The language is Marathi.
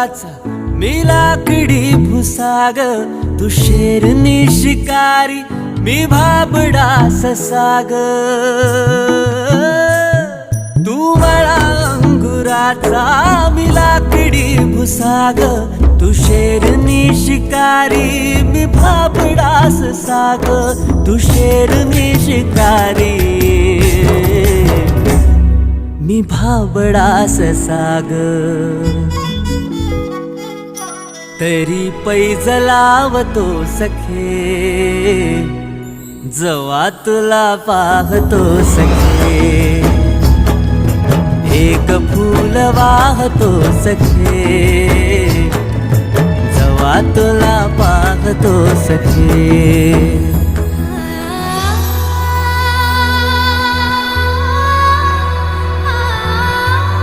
वनाचा मी लाकडी भुसाग, तू शेरनी शिकारी मी भाबडा ससाग. तू मला अंगुराचा मी लाकडी भुसाग, तू शेरनी शिकारी मी भाबडा ससाग. तू शेरनी शिकारी मी भाबडा ससाग. तरी पैज लावतो सखे, जवा तुला पाहतो सखे. एक फूल वाहतो सखे, जवा तुला पाहतो सखे.